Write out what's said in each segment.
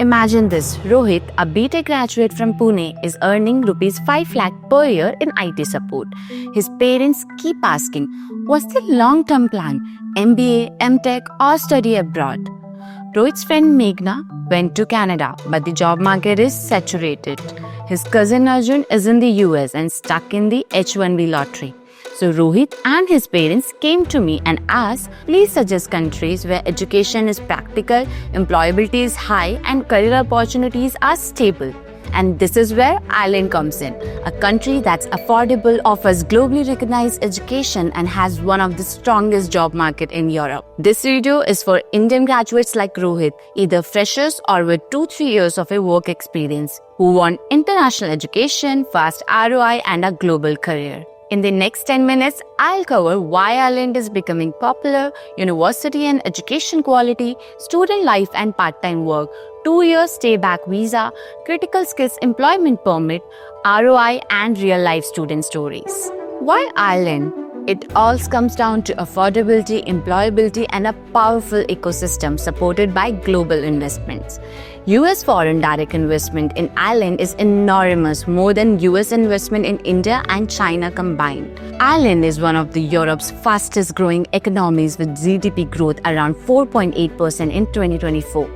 Imagine this, Rohit, a BTech graduate from Pune, is earning rupees 5 lakh per year in IT support. His parents keep asking, what's the long-term plan? MBA, MTech or study abroad? Rohit's friend Meghna went to Canada, but the job market is saturated. His cousin Arjun is in the US and stuck in the H-1B lottery. So Rohit and his parents came to me and asked, please suggest countries where education is practical, employability is high and career opportunities are stable. And this is where Ireland comes in, a country that's affordable, offers globally recognized education and has one of the strongest job market in Europe. This video is for Indian graduates like Rohit, either freshers or with 2-3 years of a work experience, who want international education, fast ROI and a global career. In the next 10 minutes, I'll cover why Ireland is becoming popular, university and education quality, student life and part-time work, 2-year stay-back visa, critical skills employment permit, ROI and real-life student stories. Why Ireland? It all comes down to affordability, employability and a powerful ecosystem supported by global investments. US foreign direct investment in Ireland is enormous, more than US investment in India and China combined. Ireland is one of Europe's fastest growing economies with GDP growth around 4.8% in 2024.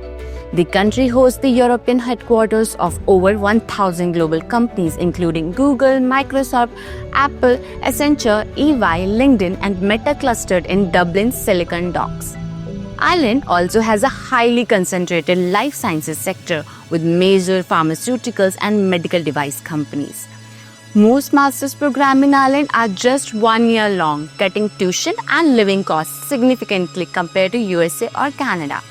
The country hosts the European headquarters of over 1,000 global companies including Google, Microsoft, Apple, Accenture, EY, LinkedIn and Meta clustered in Dublin's Silicon Docks. Ireland also has a highly concentrated life sciences sector with major pharmaceuticals and medical device companies. Most master's programs in Ireland are just 1 year long, cutting tuition and living costs significantly compared to USA or Canada.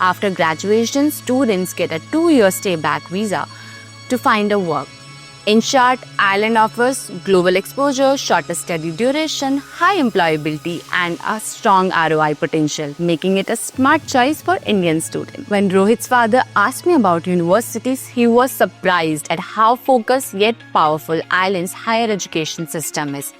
After graduation, students get a 2-year stay-back visa to find a work. In short, Ireland offers global exposure, shorter study duration, high employability and a strong ROI potential, making it a smart choice for Indian students. When Rohit's father asked me about universities, he was surprised at how focused yet powerful Ireland's higher education system is.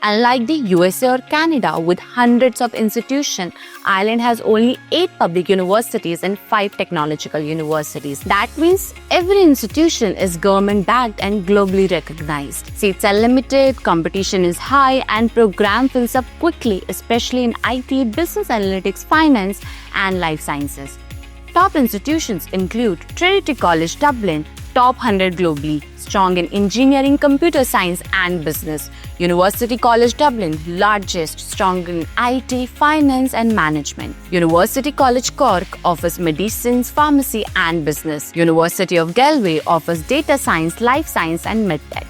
Unlike the USA or Canada with hundreds of institutions, Ireland has only 8 public universities and 5 technological universities. That means every institution is government-backed and globally recognized. Seats are limited, competition is high, and program fills up quickly, especially in IT, business analytics, finance, and life sciences. Top institutions include Trinity College Dublin, top 100 globally, strong in engineering, computer science and business. University College Dublin, largest, strong in IT, finance and management. University College Cork offers medicine, pharmacy and business. University of Galway offers data science, life science and medtech.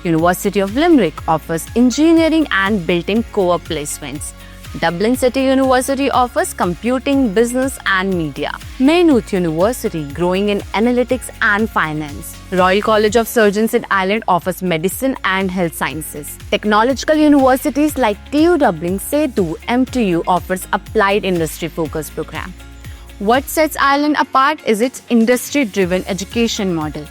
University of Limerick offers engineering and built-in co-op placements. Dublin City University offers computing, business and media. Maynooth University, growing in analytics and finance. Royal College of Surgeons in Ireland offers medicine and health sciences. Technological universities like TU Dublin, SETU, MTU offers applied industry-focused program. What sets Ireland apart is its industry-driven education model.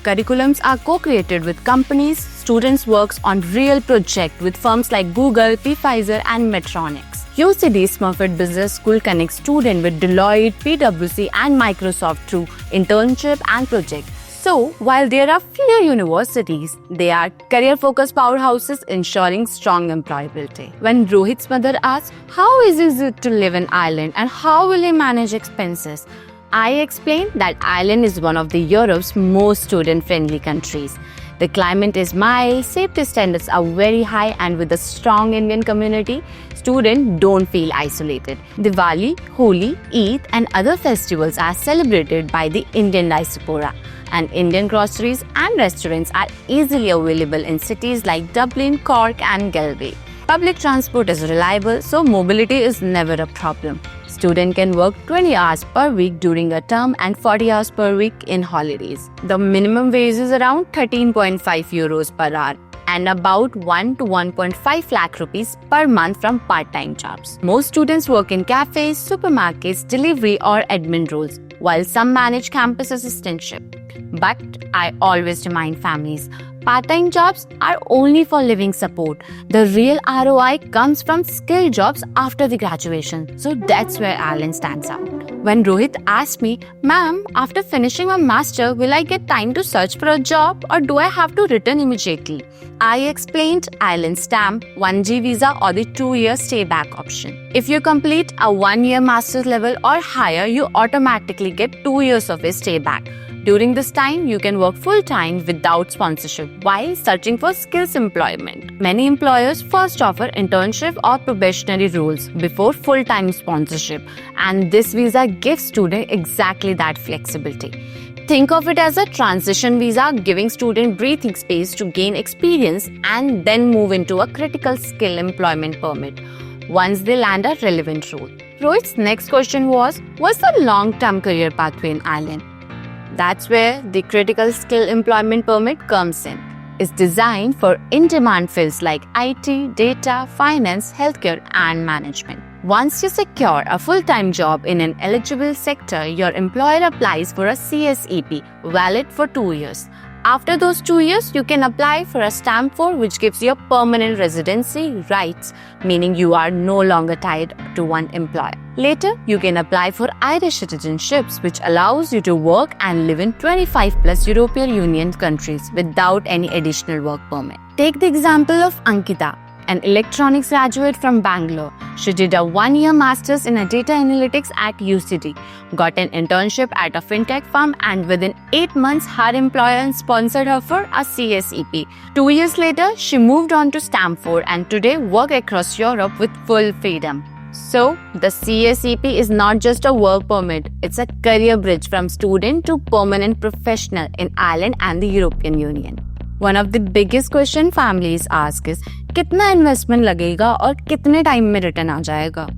Curriculums are co-created with companies, students work on real projects with firms like Google, Pfizer and Medtronic. UCD Smurfit Business School connects students with Deloitte, PwC and Microsoft through internship and projects. So, while there are fewer universities, they are career-focused powerhouses ensuring strong employability. When Rohit's mother asked, how easy is it to live in Ireland and how will he manage expenses? I explained that Ireland is one of Europe's most student-friendly countries. The climate is mild, safety standards are very high and with a strong Indian community, students don't feel isolated. Diwali, Holi, Eid and other festivals are celebrated by the Indian diaspora and Indian groceries and restaurants are easily available in cities like Dublin, Cork and Galway. Public transport is reliable, so mobility is never a problem. Students can work 20 hours per week during a term and 40 hours per week in holidays. The minimum wage is around 13.5 euros per hour and about 1 to 1.5 lakh rupees per month from part-time jobs. Most students work in cafes, supermarkets, delivery or admin roles, while some manage campus assistantship. But I always remind families, Part-time jobs are only for living support. The real ROI comes from skilled jobs after the graduation. So that's where Alan stands out. When Rohit asked me, "Ma'am, after finishing my master, will I get time to search for a job or do I have to return immediately?" I explained Island stamp, 1G visa or the 2-year stay back option. If you complete a 1-year master's level or higher, you automatically get 2 years of a stay back. During this time, you can work full-time without sponsorship while searching for skills employment. Many employers first offer internship or probationary roles before full-time sponsorship, and this visa gives students exactly that flexibility. Think of it as a transition visa, giving students breathing space to gain experience and then move into a critical skill employment permit once they land a relevant role. Rohit's next question was, what's the long-term career pathway in Ireland? That's where the critical skill employment permit comes in. It's designed for in-demand fields like IT, data, finance, healthcare, and management. Once you secure a full-time job in an eligible sector, your employer applies for a CSEP, valid for 2 years. After those 2 years, you can apply for a stamp 4, which gives you permanent residency rights, meaning you are no longer tied to one employer. Later, you can apply for Irish citizenships, which allows you to work and live in 25 plus European Union countries without any additional work permit. Take the example of Ankita, an electronics graduate from Bangalore. She did a 1-year master's in data analytics at UCD, got an internship at a fintech firm, and within 8 months, her employer sponsored her for a CSEP. 2 years later, she moved on to stamp 4 and today works across Europe with full freedom. So, the CSEP is not just a work permit, it's a career bridge from student to permanent professional in Ireland and the European Union. One of the biggest question families ask is, कितना investment लगेगा और कितने time में return आ जाएगा?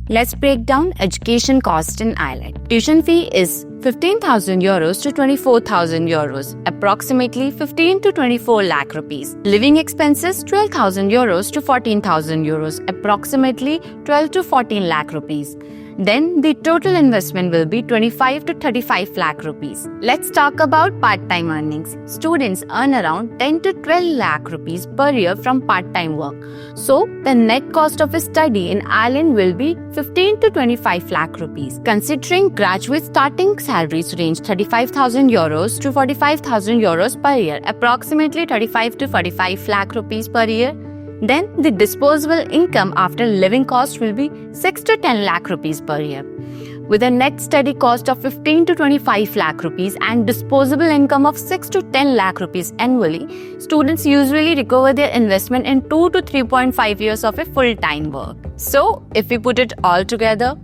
Let's break down education cost in Ireland. Tuition fee is 15,000 euros to 24,000 euros, approximately 15 to 24 lakh rupees. Living expenses 12,000 euros to 14,000 euros, approximately 12 to 14 lakh rupees. Then the total investment will be 25 to 35 lakh rupees. Let's talk about part-time earnings. Students earn around 10 to 12 lakh rupees per year from part-time work. So the net cost of a study in Ireland will be 15 to 25 lakh rupees. Considering graduate starting salaries range 35,000 euros to 45,000 euros per year, approximately 35 to 45 lakh rupees per year, then the disposable income after living cost will be 6 to 10 lakh rupees per year. With a net study cost of 15 to 25 lakh rupees and disposable income of 6 to 10 lakh rupees annually, students usually recover their investment in 2 to 3.5 years of a full-time work. So, if we put it all together,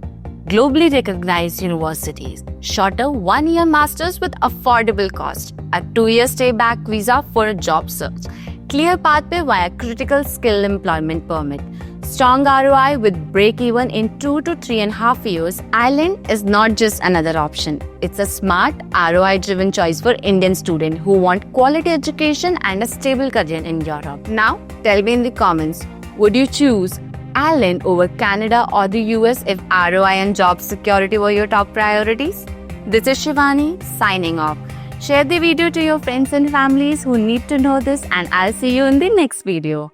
globally recognized universities, shorter 1-year masters with affordable cost, a 2-year stay-back visa for a job search, clear pathway via critical skill employment permit, strong ROI with break-even in 2 to 3.5 years, Ireland is not just another option. It's a smart, ROI-driven choice for Indian students who want quality education and a stable career in Europe. Now, tell me in the comments, would you choose Ireland over Canada or the US if ROI and job security were your top priorities? This is Shivani signing off. Share the video to your friends and families who need to know this, and I'll see you in the next video.